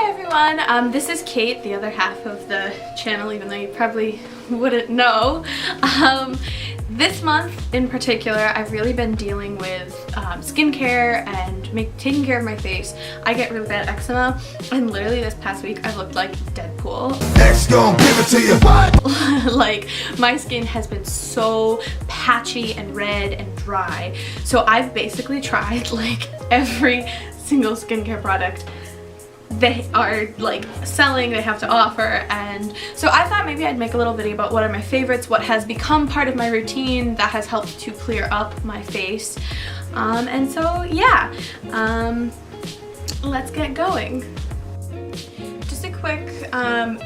Hi everyone, this is Kate, the other half of the channel, even though you probably wouldn't know. This month in particular, I've really been dealing with skincare and taking care of my face. I get really bad eczema, and literally this past week I've looked like Deadpool. X gon' give it to you. What? Like, my skin has been so patchy and red and dry. So I've basically tried like every single skincare product they are like selling, they have to offer, and so I thought maybe I'd make a little video about what are my favorites, what has become part of my routine that has helped to clear up my face, and so yeah, let's get going. Just a quick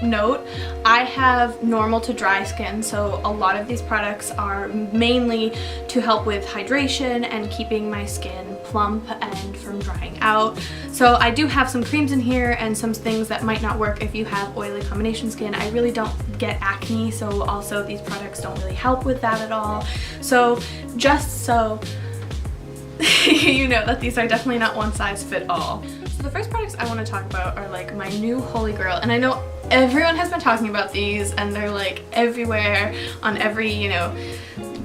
note, I have normal to dry skin, so a lot of these products are mainly to help with hydration and keeping my skin plump and from drying out. So I do have some creams in here and some things that might not work if you have oily combination skin. I really don't get acne, so also these products don't really help with that at all. So just so you know that these are definitely not one size fit all. So the first products I want to talk about are like my new holy grail, and I know everyone has been talking about these and they're like everywhere on every, you know,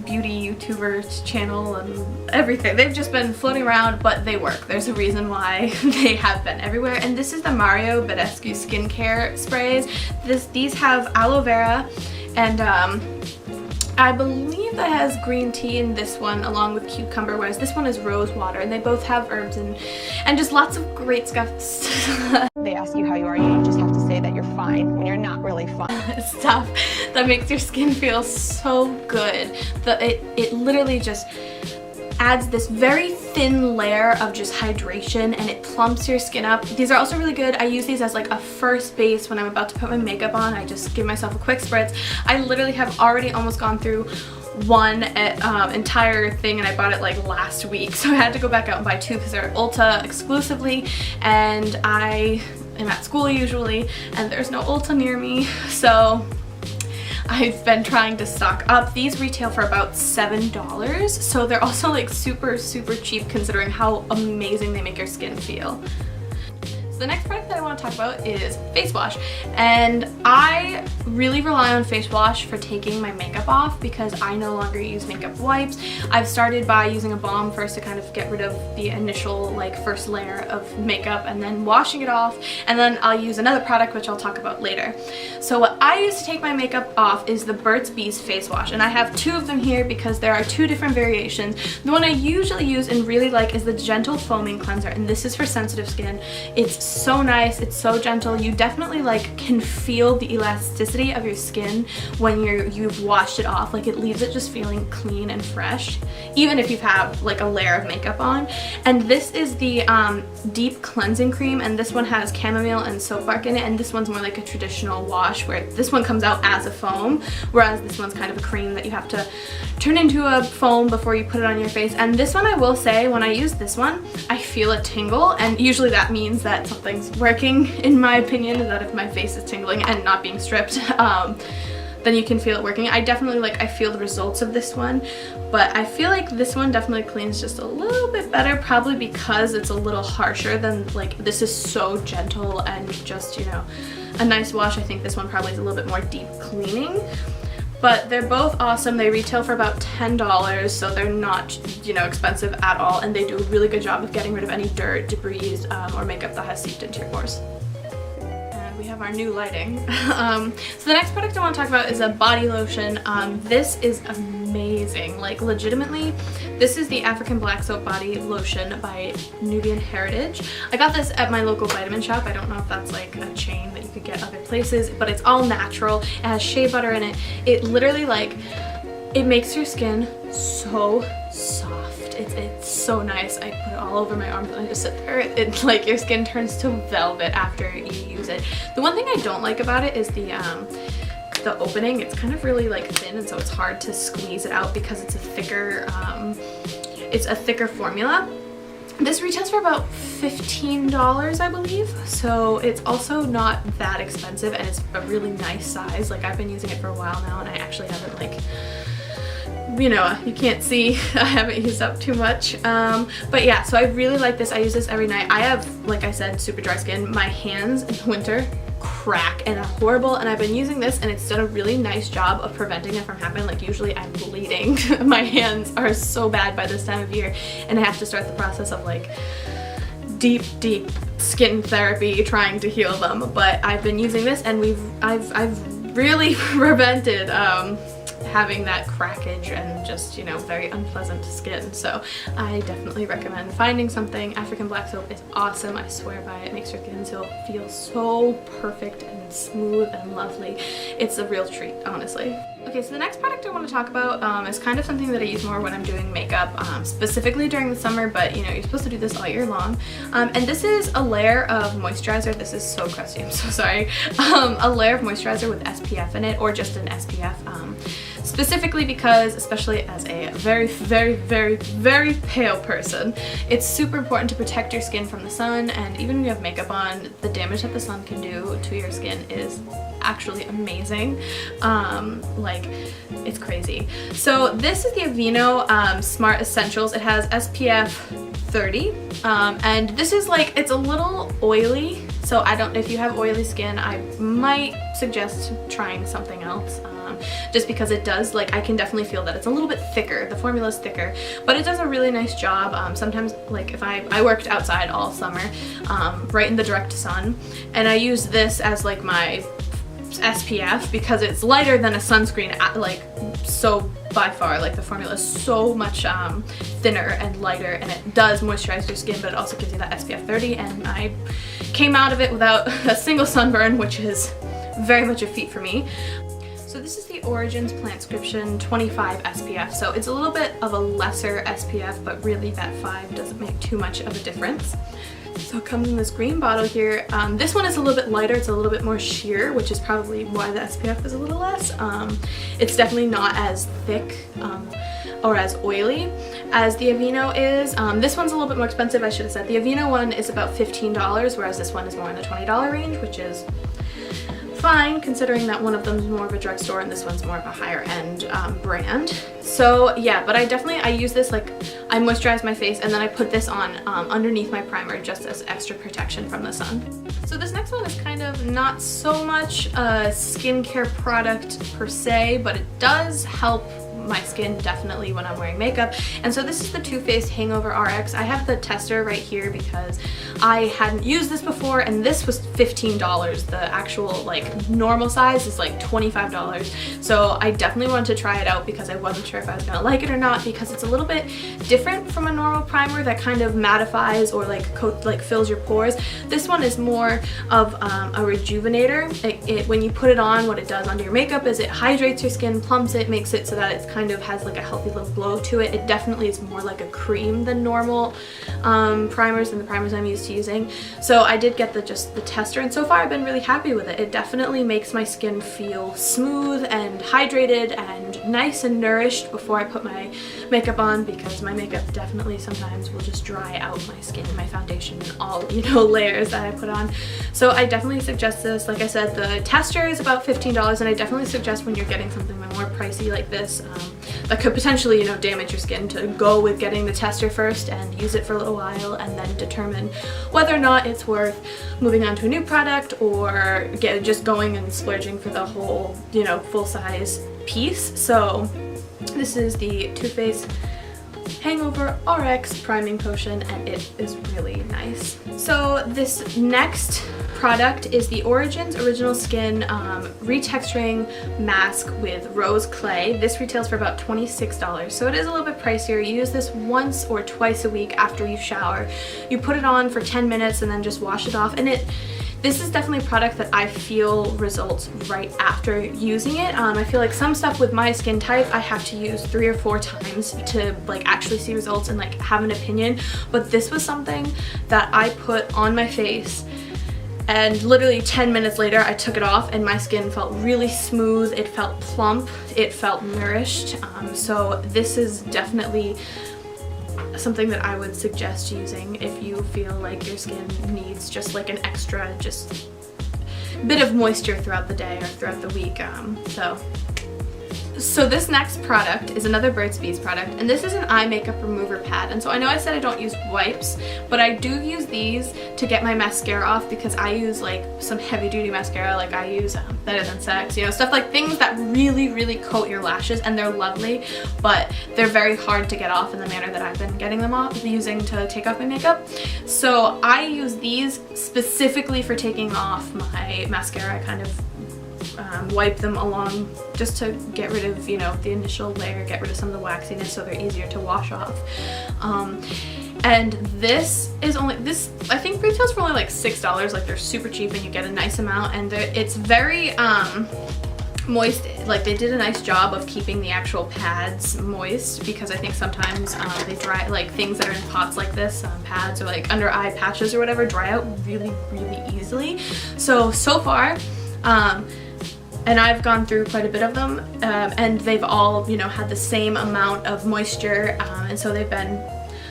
beauty YouTuber channel and everything. They've just been floating around, but they work. There's a reason why they have been everywhere, and this is the Mario Badescu skincare sprays. These have aloe vera and I believe that has green tea in this one along with cucumber, whereas this one is rose water, and they both have herbs and just lots of great stuff. They ask you how you are, you just have to say that you're fine when you're not really fine. Stuff that makes your skin feel so good. It literally just adds this very thin layer of just hydration, and it plumps your skin up. These are also really good. I use these as like a first base when I'm about to put my makeup on. I just give myself a quick spritz. I literally have already almost gone through one entire thing, and I bought it like last week, so I had to go back out and buy two because they're Ulta exclusively, and I am at school usually and there's no Ulta near me, so I've been trying to stock up. These retail for about $7, so they're also like super cheap considering how amazing they make your skin feel. So the next product that I want to talk about is face wash, and I really rely on face wash for taking my makeup off because I no longer use makeup wipes. I've started by using a balm first to kind of get rid of the initial like first layer of makeup, and then washing it off, and then I'll use another product which I'll talk about later. So what I use to take my makeup off is the Burt's Bees face wash, and I have two of them here because there are two different variations. The one I usually use and really like is the Gentle Foaming Cleanser, and this is for sensitive skin. It's so nice, it's so gentle. You definitely like can feel the elasticity of your skin when you've washed it off. Like, it leaves it just feeling clean and fresh, even if you have like a layer of makeup on. And this is the deep cleansing cream, and this one has chamomile and soap bark in it, and this one's more like a traditional wash where this one comes out as a foam, whereas this one's kind of a cream that you have to turn into a foam before you put it on your face. And this one, I will say, when I use this one, I feel a tingle, and usually that means that something's working, in my opinion, is that if my face is tingling and not being stripped, then you can feel it working. I feel the results of this one, but I feel like this one definitely cleans just a little bit better, probably because it's a little harsher than, like, this is so gentle and just, you know, a nice wash. I think this one probably is a little bit more deep cleaning. But they're both awesome. They retail for about $10, so they're not, you know, expensive at all, and they do a really good job of getting rid of any dirt, debris, or makeup that has seeped into your pores. And we have our new lighting. So the next product I want to talk about is a body lotion. This is amazing. Like, legitimately, this is the African Black Soap Body Lotion by Nubian Heritage. I got this at my local vitamin shop. I don't know if that's like a chain that you could get other places, but it's all natural. It has shea butter in it. It literally, like, it makes your skin so soft. It's so nice. I put it all over my arms and I just sit there. It's like your skin turns to velvet after you use it. The one thing I don't like about it is the opening. It's kind of really like thin, and so it's hard to squeeze it out because it's a thicker formula. This retails for about $15, I believe, so it's also not that expensive, and it's a really nice size. Like, I've been using it for a while now, and I actually haven't like you know, you can't see, I haven't used up too much. But yeah, so I really like this. I use this every night. I have, like I said, super dry skin. My hands in the winter crack and are horrible, and I've been using this and it's done a really nice job of preventing it from happening. Like usually I'm bleeding. My hands are so bad by this time of year, and I have to start the process of like deep skin therapy trying to heal them. But I've been using this and I've really prevented having that crackage and just, you know, very unpleasant skin. So I definitely recommend finding something. African black soap is awesome. I swear by it. It makes your skin feel so perfect and smooth and lovely. It's a real treat, honestly. Okay, so the next product I want to talk about is kind of something that I use more when I'm doing makeup, specifically during the summer, but you know, you're supposed to do this all year long. And this is a layer of moisturizer. This is so crusty, I'm so sorry. A layer of moisturizer with SPF in it, or just an SPF. Specifically because, especially as a very pale person, it's super important to protect your skin from the sun, and even when you have makeup on, the damage that the sun can do to your skin is actually amazing. Like, it's crazy. So this is the Aveeno Smart Essentials. It has SPF 30, and this is like, it's a little oily, so if you have oily skin, I might suggest trying something else. Just because it does, like, I can definitely feel that it's a little bit thicker. The formula is thicker, but it does a really nice job. Sometimes, like, if I worked outside all summer, right in the direct sun, and I use this as like my SPF because it's lighter than a sunscreen, like, so by far, like, the formula is so much thinner and lighter, and it does moisturize your skin, but it also gives you that SPF 30, and I came out of it without a single sunburn, which is very much a feat for me. So this is the Origins Plantscription 25 SPF. So it's a little bit of a lesser SPF, but really that 5 doesn't make too much of a difference. So it comes in this green bottle here. This one is a little bit lighter, it's a little bit more sheer, which is probably why the SPF is a little less. It's definitely not as thick or as oily as the Aveeno is. This one's a little bit more expensive, I should have said. The Aveeno one is about $15, whereas this one is more in the $20 range, which is fine considering that one of them is more of a drugstore and this one's more of a higher end brand. So yeah, but I use this, like, I moisturize my face and then I put this on underneath my primer just as extra protection from the sun. So this next one is kind of not so much a skincare product per se, but it does help my skin definitely when I'm wearing makeup. And so this is the Too Faced Hangover RX. I have the tester right here because I hadn't used this before, and this was $15. The actual, like, normal size is like $25. So I definitely wanted to try it out because I wasn't sure if I was gonna like it or not, because it's a little bit different from a normal primer that kind of mattifies or like fills your pores. This one is more of a rejuvenator. When you put it on, what it does under your makeup is it hydrates your skin, plumps it, makes it so that it's kind of has like a healthy little glow to it. It definitely is more like a cream than normal primers and the primers I'm used to using. So I did get the tester, and so far I've been really happy with it. It definitely makes my skin feel smooth and hydrated and nice and nourished before I put my makeup on, because my makeup definitely sometimes will just dry out my skin and my foundation and all, you know, layers that I put on. So I definitely suggest this. Like I said, the tester is about $15, and I definitely suggest when you're getting something more pricey like this that could potentially, you know, damage your skin, to go with getting the tester first and use it for a little while and then determine whether or not it's worth moving on to a new product or just going and splurging for the whole, you know, full-size piece. So this is the Too Faced Hangover RX Priming Potion, and it is really nice. So this next product is the Origins Original Skin Retexturing Mask with Rose Clay. This retails for about $26, so it is a little bit pricier. You use this once or twice a week after you shower. You put it on for 10 minutes and then just wash it off, and this is definitely a product that I feel results right after using it. I feel like some stuff with my skin type I have to use 3 or 4 times to like actually see results and like have an opinion, but this was something that I put on my face and literally 10 minutes later I took it off and my skin felt really smooth, it felt plump, it felt nourished. So this is definitely something that I would suggest using if you feel like your skin needs just like an extra bit of moisture throughout the day or throughout the week. So So this next product is another Burt's Bees product, and this is an eye makeup remover pad. And so I know I said I don't use wipes, but I do use these to get my mascara off, because I use like some heavy duty mascara, like I use Better Than Sex, you know, stuff like things that really coat your lashes, and they're lovely, but they're very hard to get off in the manner that I've been getting them off, using to take off my makeup. So I use these specifically for taking off my mascara. I kind of wipe them along just to get rid of, you know, the initial layer, get rid of some of the waxiness so they're easier to wash off. And this is only, this I think retails for only like $6, like they're super cheap and you get a nice amount, and it's very moist. Like they did a nice job of keeping the actual pads moist, because I think sometimes they dry, like things that are in pots like this, pads or like under eye patches or whatever, dry out really easily. So far, and I've gone through quite a bit of them, and they've all, you know, had the same amount of moisture, and so they've been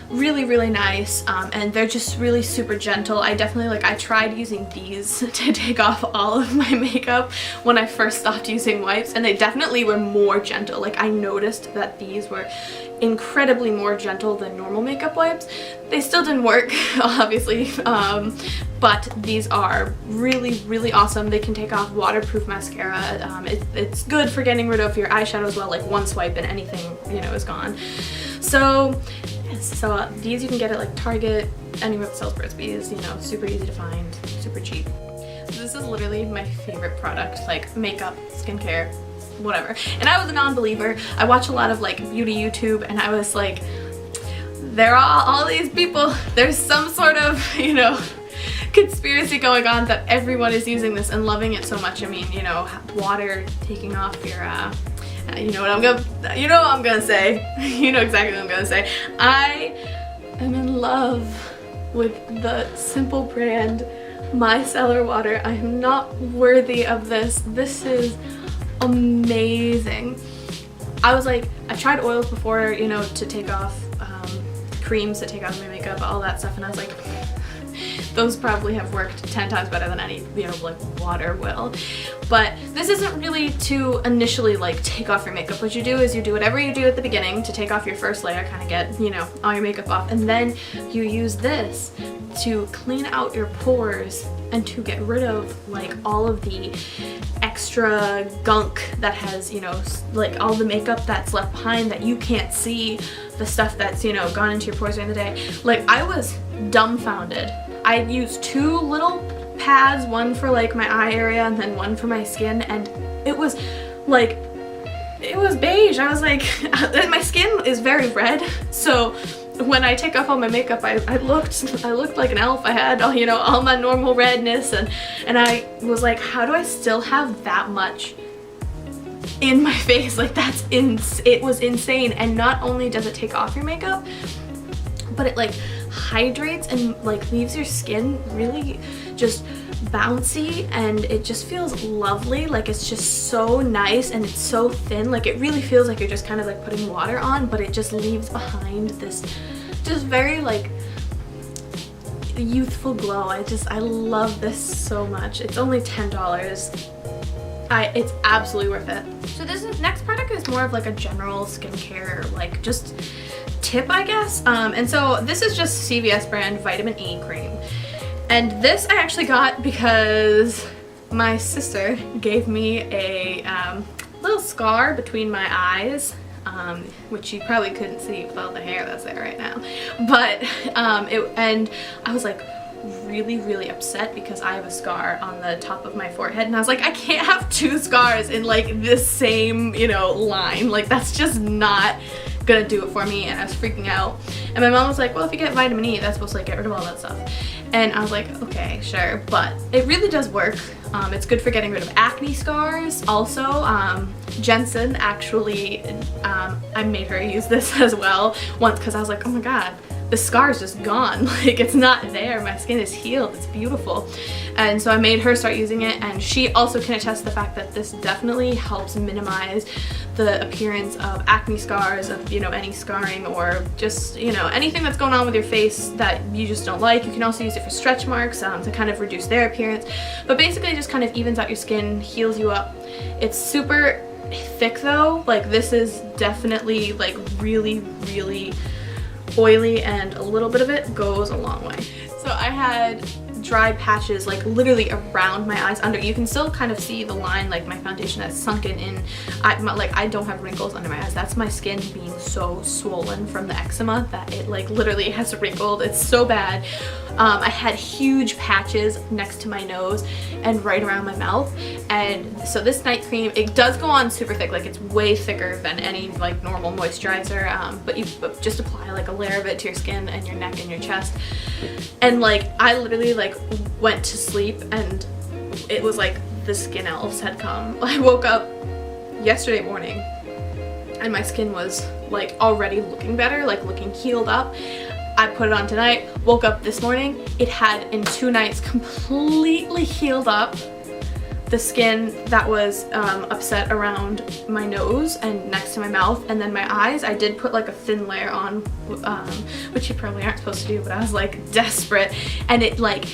really nice, and they're just really super gentle. I definitely, like, I tried using these to take off all of my makeup when I first stopped using wipes, and they definitely were more gentle. Like, I noticed that these were incredibly more gentle than normal makeup wipes. They still didn't work, obviously, but these are really awesome. They can take off waterproof mascara. It's good for getting rid of your eyeshadow as well, like one swipe and anything, you know, is gone. So these you can get at like Target, anywhere that sells Burt's Bees, you know, super easy to find, super cheap. This is literally my favorite product, like makeup, skincare, whatever. And I was a non-believer. I watch a lot of like beauty YouTube, and I was like, there are all these people, there's some sort of, you know, conspiracy going on that everyone is using this and loving it so much. I mean, you know, water taking off your you know what I'm gonna say. You know exactly what I'm gonna say. I am in love with the Simple brand micellar water. I am not worthy of this. This is amazing. I was like, I tried oils before, you know, to take off, creams to take off my makeup, all that stuff, and I was like, those probably have worked 10 times better than any, you know, like water will. But this isn't really to initially like take off your makeup. What you do is you do whatever you do at the beginning to take off your first layer, kind of get, you know, all your makeup off, and then you use this to clean out your pores and to get rid of like all of the extra gunk that has, you know, like all the makeup that's left behind that you can't see, the stuff that's, you know, gone into your pores during the day. Like, I was dumbfounded. I used 2 little pads, one for like my eye area and then one for my skin, and it was like, it was beige. I was like, my skin is very red, so when I take off all my makeup, I looked like an elf. I had all, you know, all my normal redness, and I was like, how do I still have that much in my face? Like, it was insane. And not only does it take off your makeup, but it like hydrates and like leaves your skin really just bouncy, and it just feels lovely. Like, it's just so nice, and it's so thin. Like, it really feels like you're just kind of like putting water on, but it just leaves behind this just very like youthful glow. I love this so much. It's only $10. It's absolutely worth it. So next product is more of like a general skincare, like just tip, I guess. And so this is just CVS brand vitamin E cream. And this I actually got because my sister gave me a little scar between my eyes, which you probably couldn't see with all the hair that's there right now. But and I was like really upset because I have a scar on the top of my forehead, and I was like, I can't have 2 scars in like this same, you know, line. Like, that's just not gonna do it for me. And I was freaking out, and my mom was like, well, if you get vitamin E, that's supposed to like get rid of all that stuff. And I was like, okay, sure. But it really does work. It's good for getting rid of acne scars. Also, Jensen actually, I made her use this as well once, because I was like, oh my god, the scar is just gone. Like, it's not there. My skin is healed. It's beautiful. And so I made her start using it, and she also can attest to the fact that this definitely helps minimize the appearance of acne scars, of, you know, any scarring, or just, you know, anything that's going on with your face that you just don't like. You can also use it for stretch marks, to kind of reduce their appearance. But basically it just kind of evens out your skin, heals you up. It's super thick though. Like this is definitely like really, really oily, and a little bit of it goes a long way. So I had dry patches like literally around my eyes under. You can still kind of see the line, like my foundation that's sunken in. I don't have wrinkles under my eyes. That's my skin being so swollen from the eczema that it like literally has wrinkled. It's so bad. I had huge patches next to my nose and right around my mouth, and so this night cream, it does go on super thick, like it's way thicker than any like normal moisturizer, but you just apply like a layer of it to your skin and your neck and your chest, and like I literally like went to sleep and it was like the skin elves had come. I woke up yesterday morning and my skin was like already looking better, like looking healed up. I put it on tonight, woke up this morning, it had in 2 nights completely healed up the skin that was upset around my nose and next to my mouth, and then my eyes. I did put like a thin layer on, which you probably aren't supposed to do, but I was like desperate, and it like,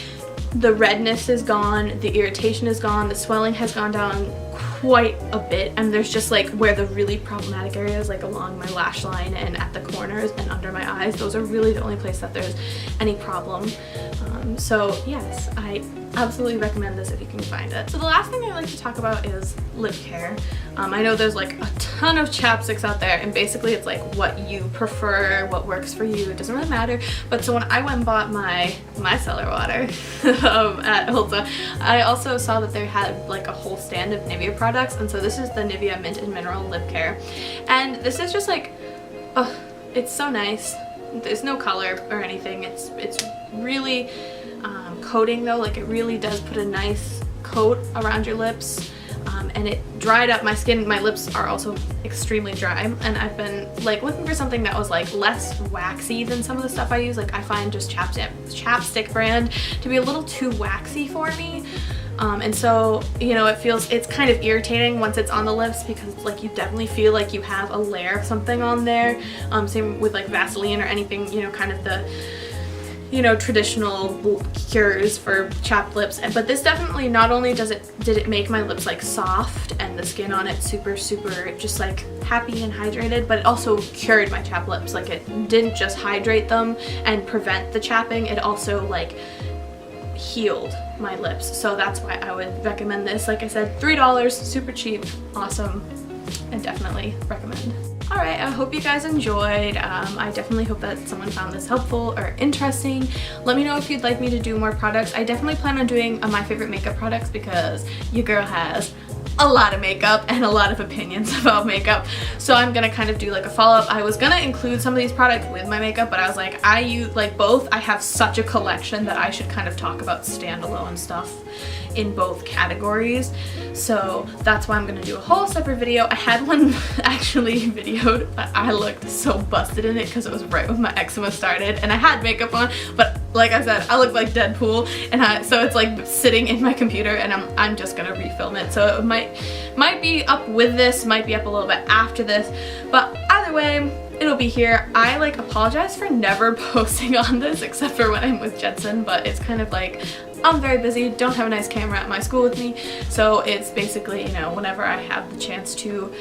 the redness is gone, the irritation is gone, the swelling has gone down quite a bit, and there's just like where the really problematic areas, like along my lash line and at the corners and under my eyes, those are really the only place that there's any problem. So yes, I absolutely recommend this if you can find it. So the last thing I like to talk about is lip care. I know there's like a ton of chapsticks out there, and basically it's like what you prefer, what works for you, it doesn't really matter. But so when I went and bought my micellar water at Ulta, I also saw that they had like a whole stand of Nivea products, and so this is the Nivea Mint and Mineral Lip Care, and this is just like, oh, it's so nice. There's no color or anything. It's really coating though, like it really does put a nice coat around your lips, and it dried up my skin. My lips are also extremely dry, and I've been like looking for something that was like less waxy than some of the stuff I use. Like I find just chapstick brand to be a little too waxy for me. And so, you know, it's kind of irritating once it's on the lips, because like you definitely feel like you have a layer of something on there. Same with like Vaseline or anything, you know, kind of the, you know, traditional cures for chapped lips. But this definitely, not only did it make my lips like soft and the skin on it super just like happy and hydrated, but it also cured my chapped lips. Like it didn't just hydrate them and prevent the chapping, it also like healed my lips. So that's why I would recommend this. Like I said, $3, super cheap, awesome, and definitely recommend. Alright, I hope you guys enjoyed. I definitely hope that someone found this helpful or interesting. Let me know if you'd like me to do more products. I definitely plan on doing my favorite makeup products, because your girl has a lot of makeup and a lot of opinions about makeup. So I'm gonna kind of do like a follow-up. I was gonna include some of these products with my makeup, but I was like, I use like both. I have such a collection that I should kind of talk about standalone stuff in both categories. So that's why I'm gonna do a whole separate video. I had one actually videoed, but I looked so busted in it because it was right when my eczema started and I had makeup on, but like I said, I look like Deadpool, and so it's like sitting in my computer, and I'm just gonna refilm it. So it might be up with this, might be up a little bit after this, but either way, it'll be here. I like apologize for never posting on this except for when I'm with Jensen, but it's kind of like I'm very busy, don't have a nice camera at my school with me, so it's basically, you know, whenever I have the chance to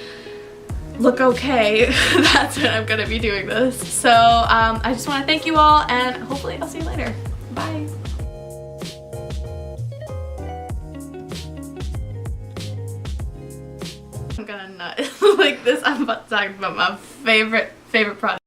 look okay, that's when I'm gonna be doing this. So I just want to thank you all, and hopefully I'll see you later. Bye. I'm gonna nut like this. I'm about to talk about my favorite product.